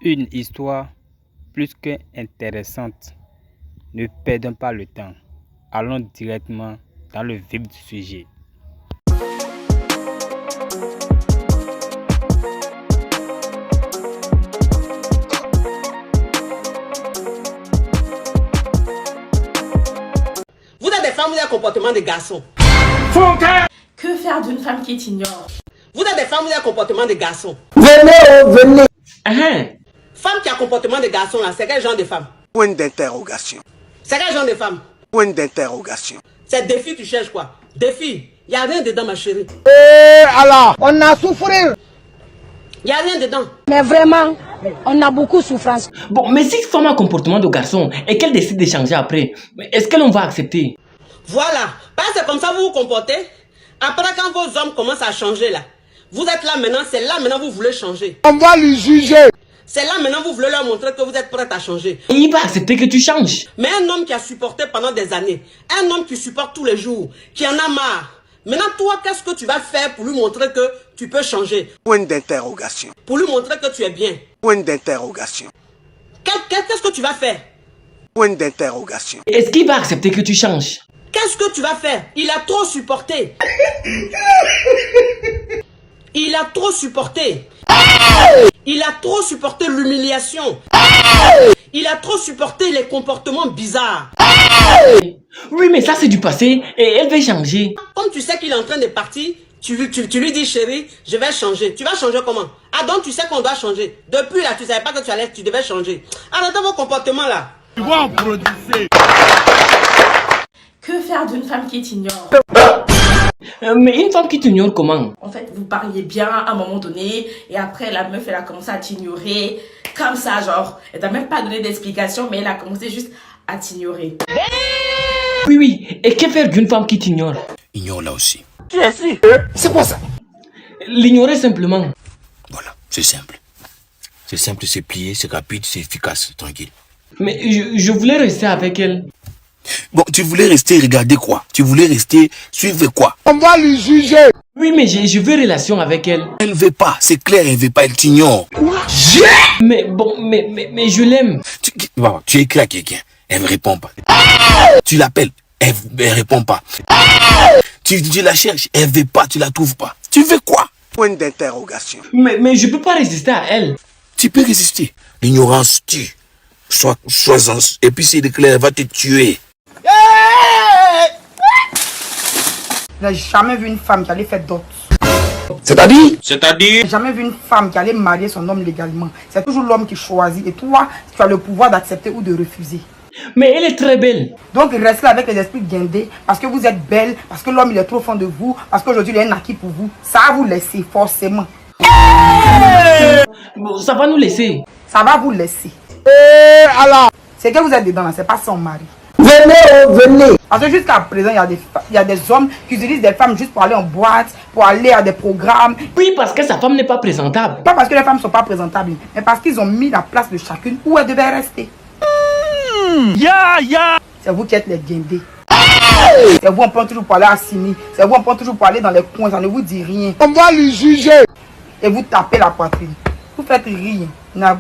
Une histoire plus qu'intéressante. Ne perdons pas le temps. Allons directement dans le vif du sujet. Vous êtes des femmes, vous avez un comportement de garçon. Que faire d'une femme qui t'ignore? Vous êtes des femmes, vous avez un comportement de garçon. Venez. Femme qui a un comportement de garçon, là, c'est quel genre de femme? Point d'interrogation. C'est quel genre de femme? Point d'interrogation. C'est des filles, tu cherches quoi? Des filles. Il n'y a rien dedans, ma chérie. Alors, on a souffert. Il n'y a rien dedans. Mais vraiment, on a beaucoup de souffrance. Bon, mais si femme a un comportement de garçon et qu'elle décide de changer après, est-ce qu'elle va accepter? Voilà. Parce que c'est comme ça vous vous comportez. Après, quand vos hommes commencent à changer, là, vous êtes là maintenant, c'est là maintenant vous voulez changer. On va lui juger. C'est là maintenant vous voulez leur montrer que vous êtes prête à changer. Et il va accepter que tu changes. Mais un homme qui a supporté pendant des années, un homme qui supporte tous les jours, qui en a marre, maintenant toi, qu'est-ce que tu vas faire pour lui montrer que tu peux changer? Point d'interrogation. Pour lui montrer que tu es bien. Point d'interrogation. Qu'est-ce que tu vas faire? Point d'interrogation. Est-ce qu'il va accepter que tu changes? Qu'est-ce que tu vas faire? Il a trop supporté. Il a trop supporté. Il a trop supporté l'humiliation. Il a trop supporté les comportements bizarres. Oui, mais ça c'est du passé et elle veut changer. Comme tu sais qu'il est en train de partir, tu lui dis chérie, je vais changer. Tu vas changer comment? Ah donc tu sais qu'on doit changer. Depuis là, tu savais pas que tu devais changer. Arrêtez vos comportements là. Tu vas en produire. Que faire d'une femme qui t'ignore? Mais une femme qui t'ignore comment? En fait, vous parliez bien à un moment donné et après la meuf elle a commencé à t'ignorer comme ça, genre elle t'a même pas donné d'explication mais elle a commencé juste à t'ignorer. Oui, et que faire d'une femme qui t'ignore? Ignore là aussi. C'est quoi ça? L'ignorer simplement. Voilà, c'est simple. C'est simple, c'est plié, c'est rapide, c'est efficace, tranquille. Mais je voulais rester avec elle. Bon, tu voulais rester regarder quoi? Tu voulais rester suivre quoi? On va lui juger. Oui, mais je veux relation avec elle. Elle ne veut pas, c'est clair, elle ne veut pas, elle t'ignore. Mais bon, mais je l'aime. Tu écris à quelqu'un, elle ne répond pas. Tu l'appelles, elle ne répond pas. Tu la cherches, elle ne veut pas, tu la trouves pas. Tu veux quoi? Point d'interrogation. Mais je peux pas résister à elle. Tu peux résister. L'ignorance tue. Sois et puis c'est clair, elle va te tuer. Je n'ai jamais vu une femme qui allait faire d'autres. C'est-à-dire? J'ai jamais vu une femme qui allait marier son homme légalement. C'est toujours l'homme qui choisit. Et toi, tu as le pouvoir d'accepter ou de refuser. Mais elle est très belle. Donc restez avec les esprits guindés parce que vous êtes belle, parce que l'homme il est trop fond de vous, parce qu'aujourd'hui il est un acquis pour vous. Ça va vous laisser forcément. Bon, ça va nous laisser. Ça va vous laisser. Alors, C'est que vous êtes dedans, c'est pas son mari. venez. Parce que jusqu'à présent, il y a des hommes qui utilisent des femmes juste pour aller en boîte, pour aller à des programmes. Oui, parce que sa femme n'est pas présentable. Pas parce que les femmes ne sont pas présentables, mais parce qu'ils ont mis la place de chacune où elle devait rester. C'est vous qui êtes les guindés. C'est vous, on prend toujours pour aller à Sini. C'est vous, on prend toujours pour aller dans les coins, ça ne vous dit rien. On va lui juger. Et vous tapez la poitrine. Vous faites rien.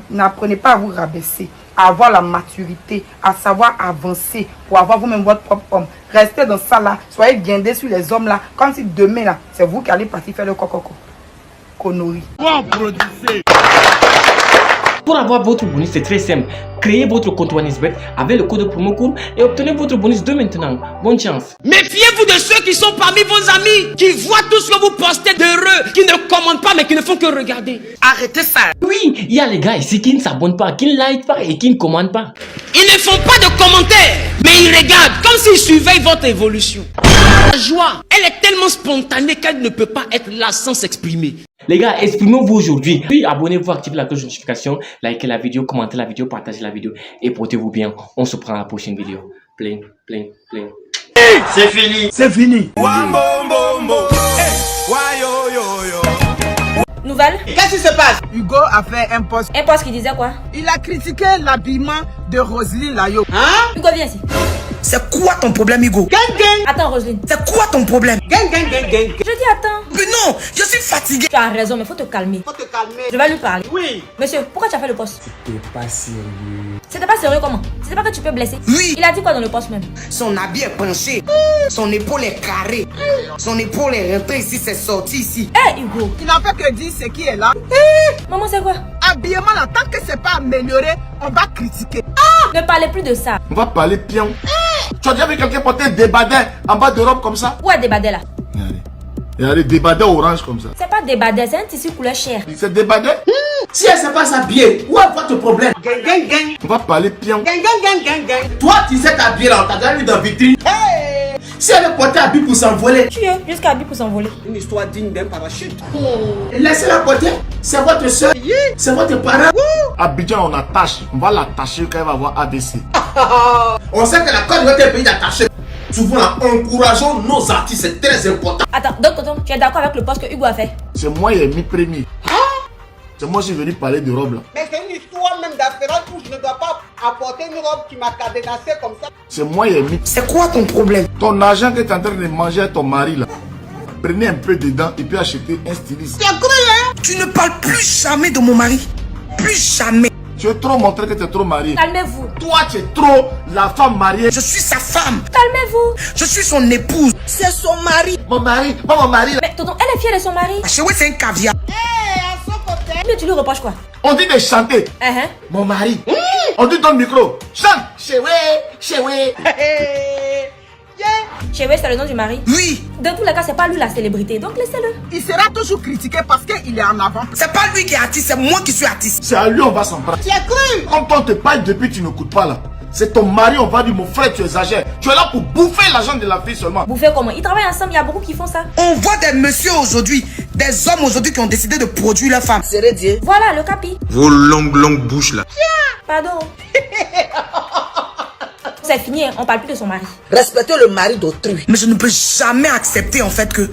N'apprenez pas à vous rabaisser, à avoir la maturité, à savoir avancer pour avoir vous-même votre propre homme. Restez dans ça là, soyez guindés sur les hommes là, comme si demain là, c'est vous qui allez partir faire le coco. Connerie. Tu vas en produire. Pour avoir votre bonus, c'est très simple. Créez votre compte OneXBet avec le code promo court et obtenez votre bonus de maintenant. Bonne chance. Méfiez-vous de ceux qui sont parmi vos amis, qui voient tout ce que vous postez d'heureux, qui ne commentent pas mais qui ne font que regarder. Arrêtez ça. Oui, il y a les gars ici qui ne s'abonnent pas, qui ne like pas et qui ne commandent pas. Ils ne font pas de commentaires, mais ils regardent comme s'ils surveillent votre évolution. La joie, elle est tellement spontanée qu'elle ne peut pas être là sans s'exprimer. Les gars, exprimez-vous aujourd'hui. Puis abonnez-vous, activez la cloche de notification, likez la vidéo, commentez la vidéo, partagez la vidéo et portez-vous bien. On se prend à la prochaine vidéo. Plein. C'est fini. Nouvelle? Qu'est-ce qui se passe? Hugo a fait un post. Un poste qui disait quoi? Il a critiqué l'habillement de Roselyne Layo. Hein? Hugo, viens ici. C'est quoi ton problème, Hugo? Gang, gang. Attends, Roselyne. C'est quoi ton problème? Gang, gang, gang, gang. Je dis attends. Mais non, je suis fatigué. Tu as raison, mais faut te calmer. Faut te calmer. Je vais lui parler. Oui. Monsieur, pourquoi tu as fait le poste? T'es pas sérieux. C'était pas sérieux comment? C'était pas que tu peux blesser? Oui. Il a dit quoi dans le poste même? Son habit est penché. Son épaule est carrée. Son épaule est rentrée ici, c'est sorti ici. Eh Hugo. Il n'en fait que dire ce qui est là. Maman, c'est quoi? Habillement là, tant que c'est pas amélioré, on va critiquer. Ne parlez plus de ça. On va parler pion. Tu as déjà vu quelqu'un porter des badins en bas de robe comme ça? Où est Débadé là? Regardez, des badins orange comme ça. C'est pas Débadé, c'est un tissu couleur chair. C'est des badins? Si elle sait pas s'habiller, où est votre problème? Gang, gang, gang. On va parler pion. Gang, gang, gang, gang, gang. Toi, tu sais t'habiller là, on t'a déjà vu dans la vitrine. Hey! Si elle veut porter habit pour s'envoler. Tu es jusqu'à habit pour s'envoler. Une histoire digne d'un parachute. Laissez-la porter. C'est votre soeur. C'est votre parent. Abidjan, on attache. On va l'attacher quand elle va avoir ADC. On sait que la Côte d'Ivoire est un pays d'attaché. Souvent, là, encourageons nos artistes, c'est très important. Attends, donc tonton, tu es d'accord avec le poste que Hugo a fait? C'est moi qui ai mis premier. C'est moi qui suis venu parler de robe là. Mais c'est une histoire même d'affaires où je ne dois pas apporter une robe qui m'a cadenassé comme ça. C'est moi qui ai mis. C'est quoi ton problème? Ton argent que tu es en train de manger à ton mari là. Prenez un peu dedans et puis achetez un styliste. Tu as cru, hein? Tu ne parles plus jamais de mon mari. Plus jamais. Tu veux trop montrer que tu es trop marié. Calmez-vous. Toi, tu es trop la femme mariée. Je suis sa femme. Calmez-vous. Je suis son épouse. C'est son mari. Mon mari, pas mon mari là. Mais tonton, elle est fière de son mari. Chérie, c'est un caviar. Mais tu lui reproches quoi? On dit de chanter. Mon mari. On dit dans le micro. Chante. Chérie, chérie. Chérie, c'est le nom du mari? Oui. Dans tous les cas, c'est pas lui la célébrité, donc laissez-le. Il sera toujours critiqué parce qu'il est en avant. C'est pas lui qui est artiste, c'est moi qui suis artiste. C'est à lui on va s'en prendre. Tu as cru? Comme toi on te parle depuis tu n'écoutes pas là. C'est ton mari, on va dire mon frère, tu exagères. Tu es là pour bouffer l'argent de la fille seulement. Bouffer comment? Ils travaillent ensemble, il y a beaucoup qui font ça. On voit des messieurs aujourd'hui, des hommes aujourd'hui qui ont décidé de produire leur femme. C'est Dieu. Voilà le capi. Vos longues bouches là. Pardon. C'est fini, on parle plus de son mari. Respecter le mari d'autrui. Mais je ne peux jamais accepter en fait que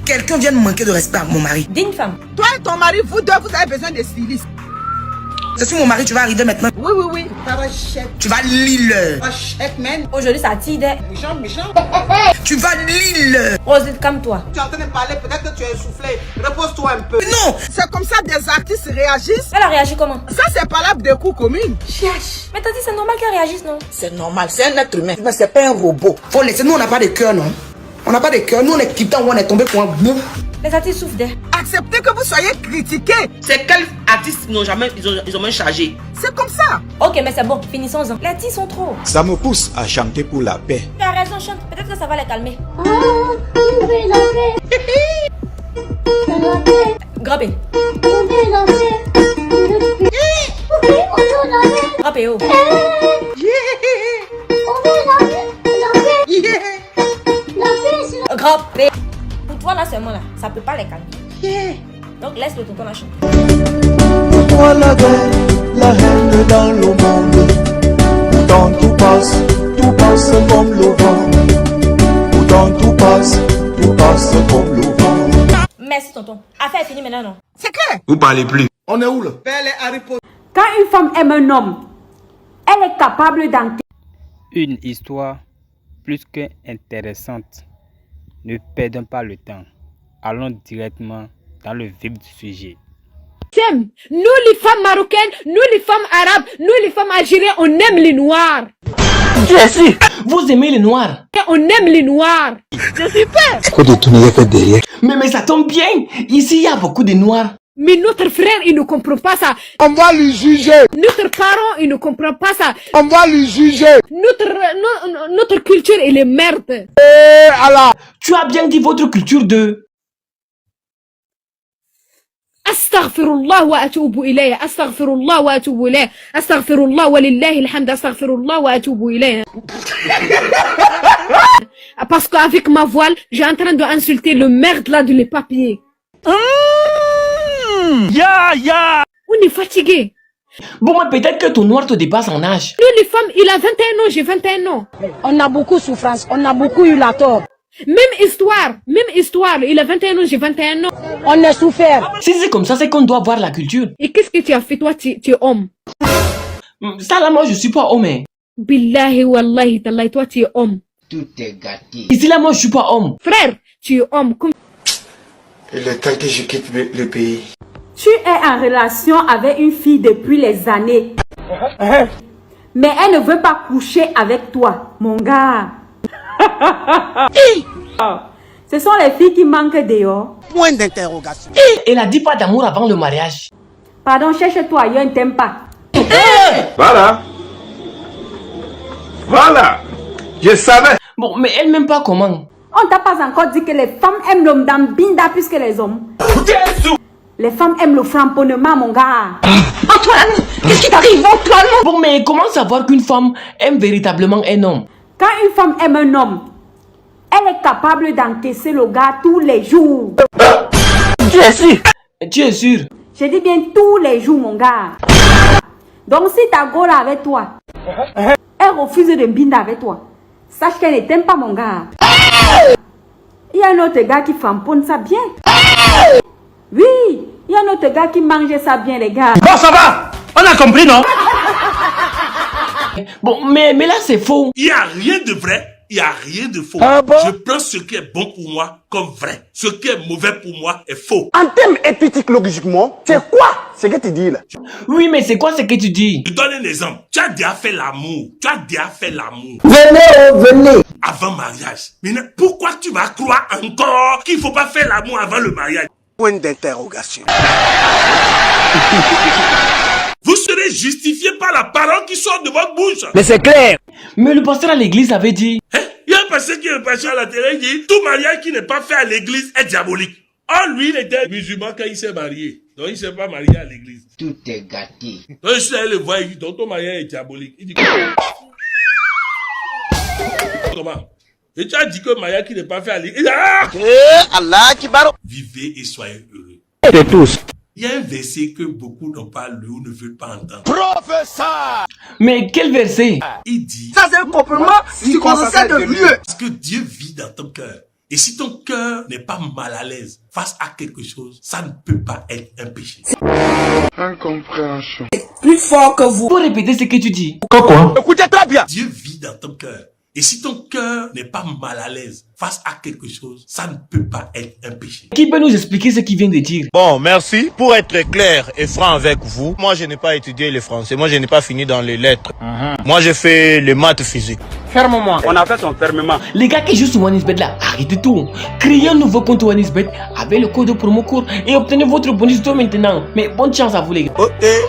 quelqu'un vienne manquer de respect à mon mari. Digne femme. Toi et ton mari, vous deux, vous avez besoin de stylistes. C'est sur mon mari, tu vas arriver maintenant. Oui, oui, oui. Parachète. Tu vas Lille. Parachète, man. Aujourd'hui, ça tide. Méchant, méchant. Tu vas Lille. Roselyne, calme-toi. Tu es en train de parler, peut-être que tu es essoufflé. Repose-toi un peu. Non, c'est comme ça des artistes réagissent. Elle a réagi comment? Ça, c'est pas là de coups communes. Mais t'as dit c'est normal qu'elle réagisse, non? C'est normal, c'est un être humain. Mais c'est pas un robot. Faut laisser, nous on n'a pas de cœur, non? On n'a pas de cœur, nous on est quittant, on est tombé pour un bout. Les artistes souffrent d'air. Acceptez que vous soyez critiqués. C'est quels artistes n'ont jamais, ils ont même chargé. C'est comme ça. Ok, mais c'est bon, finissons-en. Les petits sont trop. Ça me pousse à chanter pour la paix. Tu as raison, chante. Peut-être que ça va les calmer. Grappé. Grappé, oh. Grappé. Pour toi là seulement là, ça peut pas les calmer. Donc laisse le tonton la chanter. Pourquoi la guerre, la haine dans le monde? Pourtant tout passe comme le vent. Pourtant tout passe comme le vent. Merci tonton. Affaire est finie maintenant, non? C'est clair. Vous parlez plus. On est où là? Belle et Harry Potter. Quand une femme aime un homme, elle est capable d'en... Une histoire plus que intéressante. Ne perdons pas le temps. Allons directement dans le vif du sujet. Nous les femmes marocaines, nous les femmes arabes, nous les femmes algériennes, on aime les noirs. Vous aimez les noirs? On aime les noirs. C'est super. Quoi de tout n'est fait derrière? Mais ça tombe bien. Ici, il y a beaucoup de noirs. Mais notre frère, il ne comprend pas ça. On va le juger. Notre parent, il ne comprend pas ça. On va le juger. Notre culture, elle est merde. Allah. Tu as bien dit votre culture de... Astaghfirullah wa atubu ilayh. Astaghfirullah wa atubu ilayh. Astaghfirullah wa lillahi alhamd. Astaghfirullah wa atubu ilayh. Parce qu'avec ma voile, j'ai en train d'insulter le merde là de les papiers. On est fatigué. Bon, mais peut-être que ton noir te dépasse en âge. Nous les femmes, il a 21 ans, j'ai 21 ans. On a beaucoup de souffrance, on a beaucoup eu la tort. Même histoire, il a 21 ans, j'ai 21 ans. On a souffert. Si c'est comme ça, c'est qu'on doit voir la culture. Et qu'est-ce que tu as fait toi, tu es homme? Ça là, moi je suis pas homme. Billahi wallahi tallahi, toi tu es homme. Tout est gâté. Ici là, moi je suis pas homme. Frère, tu es homme. Comme... Il est temps que je quitte le pays. Tu es en relation avec une fille depuis les années. Mais elle ne veut pas coucher avec toi, mon gars. Ce sont les filles qui manquent dehors. Point d'interrogation. Elle a dit pas d'amour avant le mariage. Pardon, cherche-toi ailleurs, ne t'aime pas. Voilà. Voilà. Je savais. Bon, mais elle m'aime pas comment? On t'a pas encore dit que les femmes aiment l'homme d'ambinda plus que les hommes. Les femmes aiment le framponnement, mon gars. Antoine, qu'est-ce qui t'arrive, Antoine? Bon, mais comment savoir qu'une femme aime véritablement un homme? Quand une femme aime un homme, elle est capable d'encaisser le gars tous les jours. Tu es sûr? Tu es sûr? Je dis bien tous les jours, mon gars. Donc si ta go là avec toi, elle refuse de binder avec toi, sache qu'elle ne t'aime pas, mon gars. Il y a un autre gars qui framponne ça bien. Oui, il y a un autre gars qui mange ça bien, les gars. Bon, ça va. On a compris, non? Bon, mais là c'est faux. Il n'y a rien de vrai, il n'y a rien de faux. Ah bon? Je prends ce qui est bon pour moi comme vrai. Ce qui est mauvais pour moi est faux. En termes éthiques, logiquement, c'est quoi ce que tu dis là? Oui, mais c'est quoi ce que tu dis? Je donne un exemple. Tu as déjà fait l'amour. Tu as déjà fait l'amour. Venez. Avant mariage. Maintenant, pourquoi tu vas croire encore qu'il ne faut pas faire l'amour avant le mariage? Point d'interrogation. Vous serez justifié par la parole qui sort de votre bouche. Mais c'est clair. Mais le pasteur à l'église avait dit. Hein? Il y a un pasteur qui est passé à la télé, il dit tout mariage qui n'est pas fait à l'église est diabolique. Or, lui, il était musulman quand il s'est marié. Donc, il ne s'est pas marié à l'église. Tout est gâté. Donc, je suis allé le voir, il dit donc ton mariage est diabolique. Il dit comment? Et tu as dit que le mariage qui n'est pas fait à l'église. Allah qui barre. Vivez et soyez heureux. Et tous. Il y a un verset que beaucoup n'ont pas lu ou ne veulent pas entendre. Professeur. Mais quel verset? Il dit Ça c'est un comportement circonstanciel de Dieu. parce que Dieu vit dans ton cœur. Et si ton cœur n'est pas mal à l'aise face à quelque chose, ça ne peut pas être un péché. Incompréhension. Plus fort que vous. Faut répéter ce que tu dis. Quoi? Écoutez très bien. Dieu vit dans ton cœur. Et si ton cœur n'est pas mal à l'aise face à quelque chose, ça ne peut pas être un péché. Qui peut nous expliquer ce qu'il vient de dire? Bon, merci. Pour être clair et franc avec vous, moi je n'ai pas étudié le français, moi je n'ai pas fini dans les lettres. Moi j'ai fait les maths physiques. Ferme-moi. On a fait son fermement. Les gars qui jouent sur OneXBet là, arrêtez tout. Créez un nouveau compte OneXBet avec le code promo court et obtenez votre bonus dès maintenant. Mais bonne chance à vous les gars.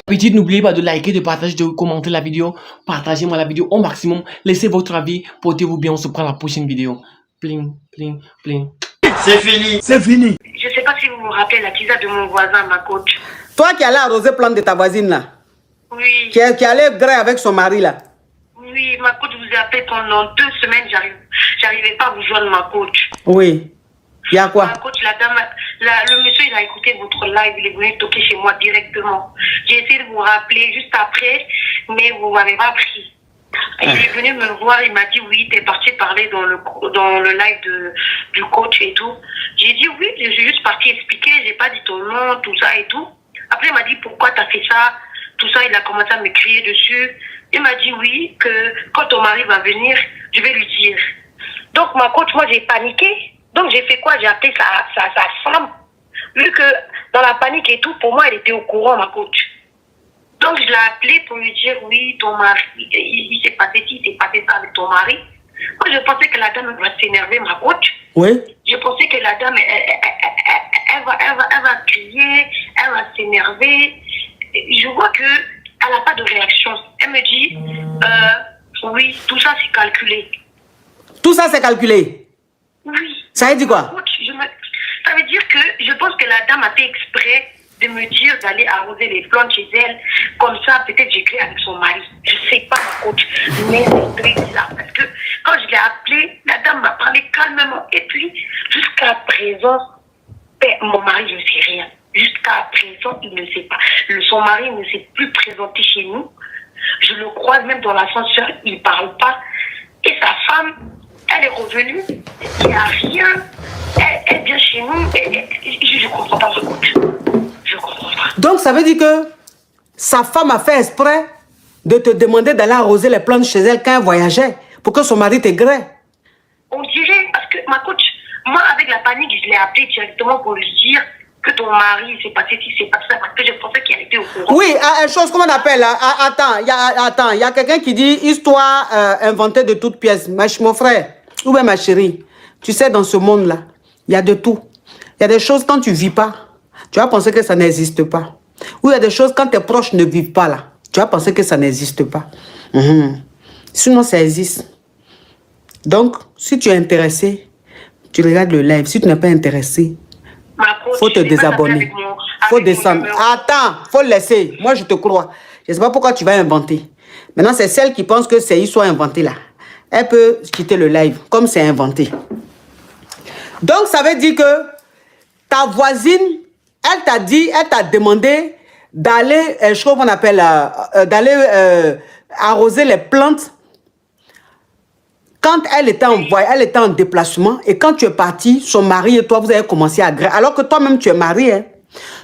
Petit, n'oubliez pas de liker, de partager, de commenter la vidéo. Partagez-moi la vidéo au maximum. Laissez votre avis. Portez-vous bien, on se prend la prochaine vidéo. Pling, pling, pling. C'est fini. C'est fini. Je sais pas si vous vous rappelez la tisa de mon voisin, ma coach. Toi qui allais arroser le plante de ta voisine là. Oui. Qui allait gré avec son mari là. Oui, ma coach vous a appelé pendant 2 semaines, j'arrivais pas à vous joindre, ma coach. Oui. Il y a quoi? Ma coach, la dame, le monsieur, il a écouté votre live, il est venu toquer chez moi directement. J'ai essayé de vous rappeler juste après, mais vous m'avez pas pris. Il est venu me voir, il m'a dit oui, t'es parti parler dans le live du coach et tout. J'ai dit oui, je suis juste parti expliquer, j'ai pas dit ton nom, tout ça et tout. Après, il m'a dit pourquoi t'as fait ça, tout ça, il a commencé à me crier dessus. Il m'a dit oui, que quand ton mari va venir, je vais lui dire. Donc, ma coach, moi, j'ai paniqué. Donc, j'ai fait quoi? J'ai appelé sa femme. Vu que dans la panique et tout, pour moi, elle était au courant, ma coach. Donc, je l'ai appelée pour lui dire oui, ton mari, il s'est passé ci, il s'est passé ça avec ton mari. Moi, je pensais que la dame va s'énerver, ma coach. Oui. Je pensais que la dame, elle va crier, elle va s'énerver. Je vois que elle n'a pas de réaction. Elle me dit, oui, tout ça c'est calculé. Tout ça c'est calculé? Oui. Ça veut dire quoi? Ça veut dire que je pense que la dame a fait exprès de me dire d'aller arroser les plantes chez elle. Comme ça, peut-être j'écris avec son mari. Je sais pas, ma coach. Mais c'est très bizarre. Parce que quand je l'ai appelée, la dame m'a parlé calmement. Et puis, jusqu'à présent, mon mari ne sait rien. Jusqu'à présent, il ne sait pas. Son mari ne s'est plus présenté chez nous. Je le croise même dans l'ascenseur, il ne parle pas. Et sa femme, elle est revenue. Il n'y a rien. Elle vient chez nous. Je ne comprends pas ce coach. Je comprends pas. Donc ça veut dire que sa femme a fait exprès de te demander d'aller arroser les plantes chez elle quand elle voyageait pour que son mari te grée. On dirait, parce que ma coach, moi avec la panique, je l'ai appelé directement pour lui dire que ton mari s'est passé ci, c'est pas ça, parce que je pensais qu'il était au courant. Oui, une chose, comment on appelle là? Attends, il y a quelqu'un qui dit histoire inventée de toutes pièces. Mon frère, ou bien ma chérie, tu sais, dans ce monde-là, il y a de tout. Il y a des choses, quand tu vis pas, tu vas penser que ça n'existe pas. Ou il y a des choses, quand tes proches ne vivent pas là, tu vas penser que ça n'existe pas. Sinon, ça existe. Donc, si tu es intéressé, tu regardes le live. Si tu n'es pas intéressé, il faut te désabonner. Il faut descendre. Attends, il faut le laisser. Moi, je te crois. Je ne sais pas pourquoi tu vas inventer. Maintenant, c'est celle qui pense que c'est histoire inventée là. Elle peut quitter le live, comme c'est inventé. Donc, ça veut dire que ta voisine, elle t'a demandé d'aller, je crois qu'on appelle, d'aller arroser les plantes quand elle était en déplacement, et quand tu es parti, son mari et toi, vous avez commencé à gré. Alors que toi-même, tu es marié. Hein?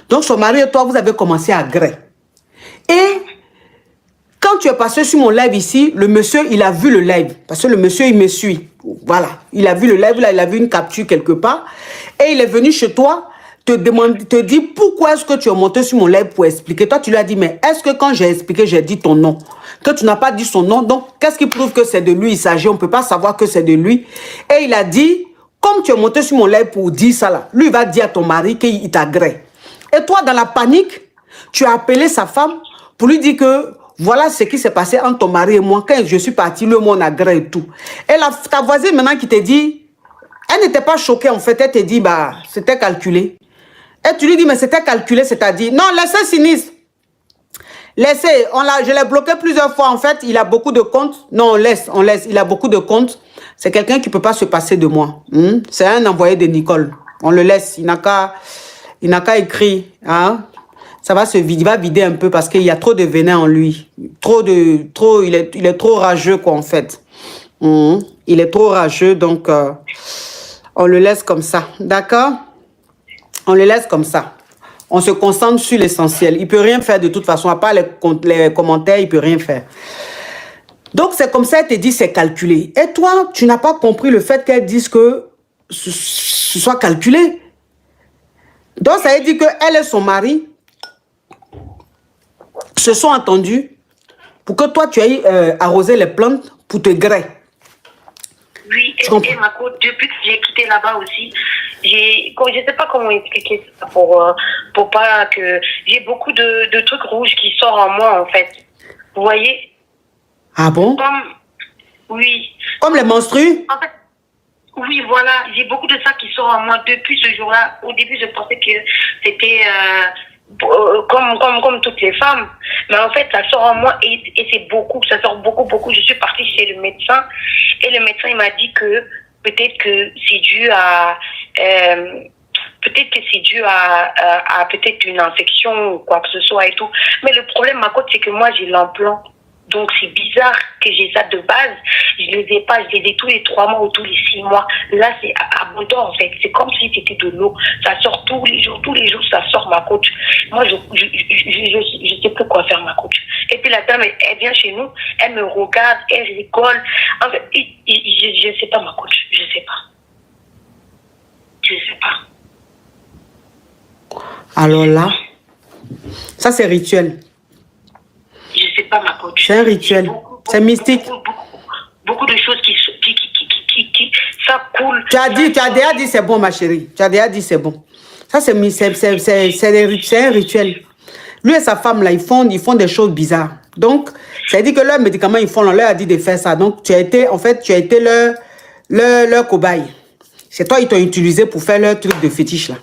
Donc, son mari et toi, vous avez commencé à gré. Et quand tu es passé sur mon live ici, le monsieur, il a vu le live. Parce que le monsieur, il me suit. Voilà. Il a vu le live, là, il a vu une capture quelque part. Et il est venu chez toi, te dit pourquoi est-ce que tu es monté sur mon live pour expliquer. Toi, tu lui as dit, mais est-ce que quand j'ai expliqué, j'ai dit ton nom? Que tu n'as pas dit son nom, donc qu'est-ce qui prouve que c'est de lui il s'agit? On ne peut pas savoir que c'est de lui. Et il a dit, comme tu es monté sur mon live pour dire ça là, lui il va dire à ton mari qu'il t'agrée. Et toi, dans la panique, tu as appelé sa femme pour lui dire que voilà ce qui s'est passé entre ton mari et moi. Quand je suis parti, le monde agrée et tout. Et ta voisine maintenant qui te dit, elle n'était pas choquée en fait, elle te dit, bah c'était calculé. Et tu lui dis, mais c'était calculé, c'est-à-dire, non, laissez sinistre. Laissez, je l'ai bloqué plusieurs fois. En fait, il a beaucoup de comptes. Non, on laisse. Il a beaucoup de comptes. C'est quelqu'un qui ne peut pas se passer de moi. C'est un envoyé de Nicole. On le laisse. Il n'a qu'à écrire. Hein? Ça va il va vider un peu parce qu'il y a trop de venin en lui. Il est trop rageux, quoi, en fait. Il est trop rageux, donc on le laisse comme ça. D'accord? On le laisse comme ça. On se concentre sur l'essentiel. Il ne peut rien faire de toute façon. À part les commentaires, il ne peut rien faire. Donc, c'est comme ça, elle te dit c'est calculé. Et toi, tu n'as pas compris le fait qu'elle dise que ce soit calculé. Donc, ça veut dire qu'elle et son mari se sont entendus pour que toi, tu ailles arroser les plantes pour te grêler. Oui, et ma coach, depuis que j'ai quitté là-bas aussi, je ne sais pas comment expliquer ça pour pas que... J'ai beaucoup de trucs rouges qui sortent en moi, en fait. Vous voyez? Ah bon? Oui. Comme les menstrues? En fait, oui, voilà. J'ai beaucoup de ça qui sort en moi depuis ce jour-là. Au début, je pensais que c'était... comme toutes les femmes, mais en fait ça sort en moi et c'est beaucoup, ça sort beaucoup. Je suis partie chez le médecin et le médecin il m'a dit que peut-être que c'est dû à peut-être une infection ou quoi que ce soit et tout, mais le problème ma côte c'est que moi j'ai l'implant. Donc, c'est bizarre que j'ai ça de base. Je ne les ai pas, je les ai tous les 3 mois ou tous les 6 mois. Là, c'est abondant, en fait. C'est comme si c'était de l'eau. Ça sort tous les jours, ça sort, ma coach. Moi, je sais plus quoi faire, ma coach. Et puis, la dame, elle vient chez nous, elle me regarde, elle rigole. En fait, je ne sais pas, ma coach. Je ne sais pas. Alors là, ça, c'est rituel. Je sais pas, ma coach. C'est un rituel. C'est mystique. Beaucoup de choses qui ça coule. Tu as déjà dit c'est bon, ma chérie. Tu as déjà dit c'est bon. Ça, c'est un rituel. Lui et sa femme, là, ils font des choses bizarres. Donc, ça veut dire que leurs médicaments, ils font, on leur a dit de faire ça. Donc, tu as été leur cobaye. C'est toi, ils t'ont utilisé pour faire leur truc de fétiche, là.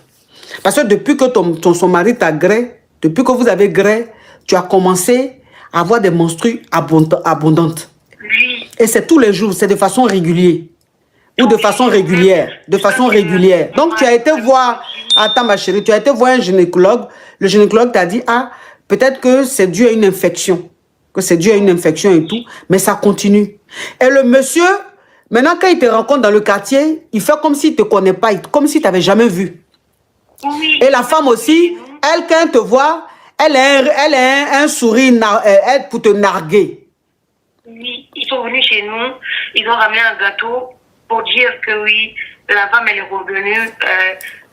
Parce que depuis que son mari t'a gré, depuis que vous avez gré, tu as commencé à avoir des menstrues abondantes. Oui. Et c'est tous les jours, c'est de façon régulière. Ou de façon régulière. De façon régulière. Donc, tu as été voir... Attends, ma chérie, tu as été voir un gynécologue. Le gynécologue t'a dit, ah, peut-être que c'est dû à une infection. Que c'est dû à une infection et tout. Mais ça continue. Et le monsieur, maintenant, quand il te rencontre dans le quartier, il fait comme s'il ne te connaît pas, comme s'il ne t'avait jamais vu. Oui. Et la femme aussi, elle, quand elle te voit, Elle a un sourire pour te narguer. Oui, ils sont venus chez nous, ils ont ramené un gâteau pour dire que oui, la femme elle est revenue,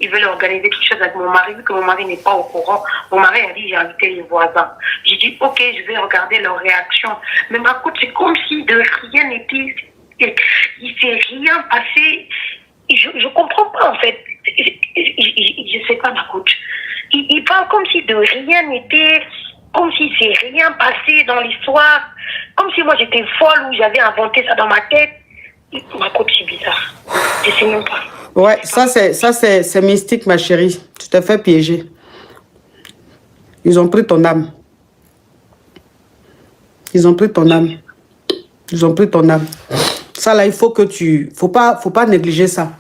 ils veulent organiser quelque chose avec mon mari, vu que mon mari n'est pas au courant. Mon mari a dit j'ai invité les voisins. J'ai dit ok, je vais regarder leur réaction. Mais ma coach, c'est comme si de rien n'était, il s'est rien passé. Je comprends pas en fait. Je sais pas ma coach. Il parle comme si de rien n'était, comme si c'est rien passé dans l'histoire, comme si moi j'étais folle ou j'avais inventé ça dans ma tête. Ma coach, c'est bizarre. Je sais même pas. Ouais, ça c'est mystique, ma chérie. Tu te fais piéger. Ils ont pris ton âme. Ils ont pris ton âme. Ils ont pris ton âme. Ça là, il faut que tu... Faut pas négliger ça.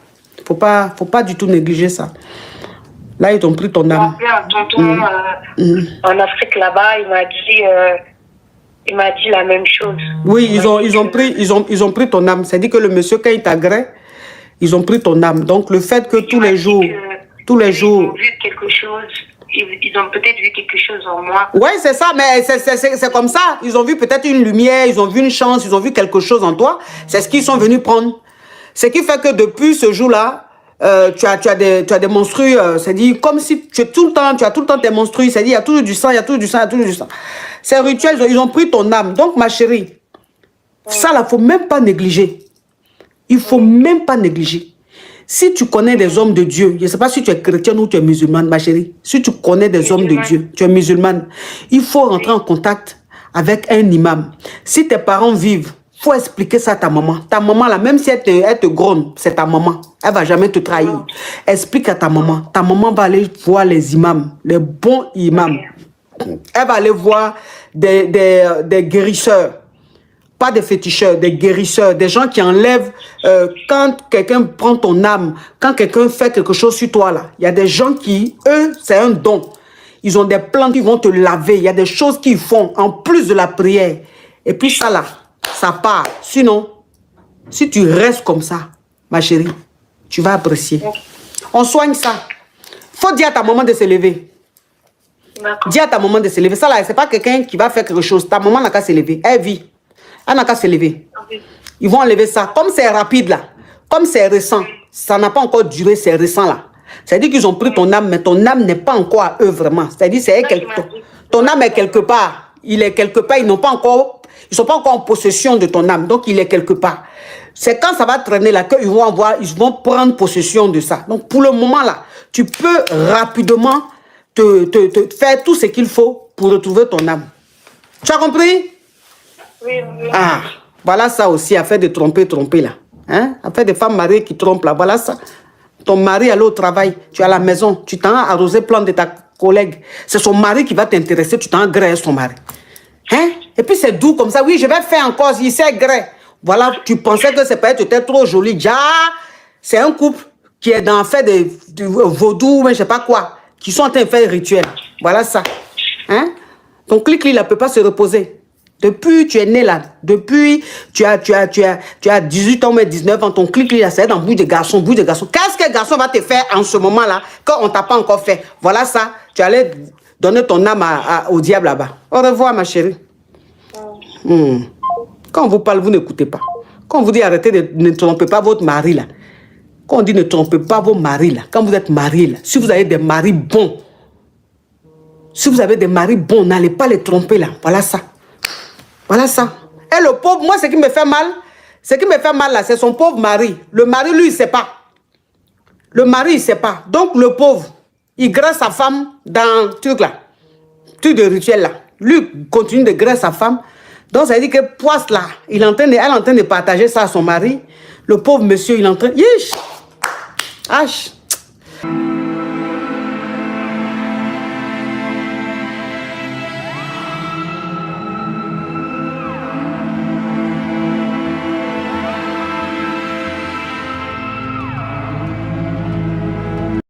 Faut pas du tout négliger ça. Là, ils ont pris ton âme. Un tonton en Afrique là-bas, il m'a dit la même chose. Oui, ils ont pris ton âme. C'est-à-dire que le monsieur, quand il t'agrée, ils ont pris ton âme. Donc, le fait que tous les jours... Ils ont vu quelque chose. Ils ont peut-être vu quelque chose en moi. Oui, c'est ça, mais c'est comme ça. Ils ont vu peut-être une lumière, ils ont vu une chance, ils ont vu quelque chose en toi. C'est ce qu'ils sont venus prendre. Ce qui fait que depuis ce jour-là, tu as des menstrues, c'est-à-dire comme si tu as tout le temps tes menstrues, c'est-à-dire il y a toujours du sang, il y a toujours du sang, il y a toujours du sang. C'est rituel, ils ont pris ton âme. Donc, ma chérie, ça là, il ne faut même pas négliger. Il ne faut même pas négliger. Si tu connais des hommes de Dieu, je ne sais pas si tu es chrétienne ou tu es musulmane, ma chérie, si tu connais des hommes de Dieu, tu es musulmane, il faut rentrer en contact avec un imam. Si tes parents vivent, il faut expliquer ça à ta maman. Ta maman, là, même si elle te gronde, c'est ta maman. Elle ne va jamais te trahir. Explique à ta maman. Ta maman va aller voir les imams, les bons imams. Elle va aller voir des guérisseurs. Pas des féticheurs, des guérisseurs, des gens qui enlèvent, quand quelqu'un prend ton âme, quand quelqu'un fait quelque chose sur toi, là, il y a des gens qui, eux, c'est un don. Ils ont des plantes qui vont te laver, il y a des choses qu'ils font en plus de la prière. Et puis ça là, ça part. Sinon, si tu restes comme ça, ma chérie, tu vas apprécier. On soigne ça. Il faut dire à ta maman de se lever. Dis à ta maman de se lever. Ça là, c'est pas quelqu'un qui va faire quelque chose. Ta maman n'a qu'à se lever. Elle vit. Elle n'a qu'à se lever. Ils vont enlever ça. Comme c'est rapide là, comme c'est récent, ça n'a pas encore duré, c'est récent là. C'est-à-dire qu'ils ont pris ton âme, mais ton âme n'est pas encore à eux vraiment. C'est-à-dire ton âme est quelque part. Il est quelque part, ils ne sont pas encore en possession de ton âme. Donc il est quelque part. C'est quand ça va traîner là qu'ils vont prendre possession de ça. Donc pour le moment là, tu peux rapidement te faire tout ce qu'il faut pour retrouver ton âme. Tu as compris? Oui. Ah, voilà ça aussi, affaire de tromper là. Hein? Affaire des femmes mariées qui trompent là, voilà ça. Ton mari allait au travail, tu es à la maison, tu t'en as arrosé plein de ta collègue. C'est son mari qui va t'intéresser, tu t'en grès son mari. Hein? Et puis c'est doux comme ça, oui, je vais faire encore, il s'est grès. Voilà, tu pensais que c'est peut-être était trop joli. Déjà, c'est un couple qui est dans fait de vaudou, mais je sais pas quoi, qui sont en train de faire rituel. Voilà ça. Hein? Ton clic, il ne peut pas se reposer. Depuis tu es né là, depuis tu as 18 ans, mais 19 ans, ton clic là, c'est dans bouche de garçon, Qu'est-ce que le garçon va te faire en ce moment-là, quand on ne t'a pas encore fait? Voilà ça, tu allais donner ton âme au diable là-bas. Au revoir, ma chérie. Quand on vous parle, vous n'écoutez pas. Quand on vous dit arrêtez de ne tromper pas votre mari là. Quand on dit ne trompez pas vos maris là, quand vous êtes mariés là, si vous avez des maris bons, n'allez pas les tromper là. Voilà ça. Voilà ça. Et le pauvre, moi, ce qui me fait mal là, c'est son pauvre mari. Le mari, lui, il ne sait pas. Le mari, il ne sait pas. Donc, le pauvre, il graisse sa femme dans truc là. Truc de rituel là. Lui, continue de graisser sa femme. Donc, ça veut dire que poisse là, elle est en train de partager ça à son mari. Le pauvre monsieur, il est en train... Yish! H!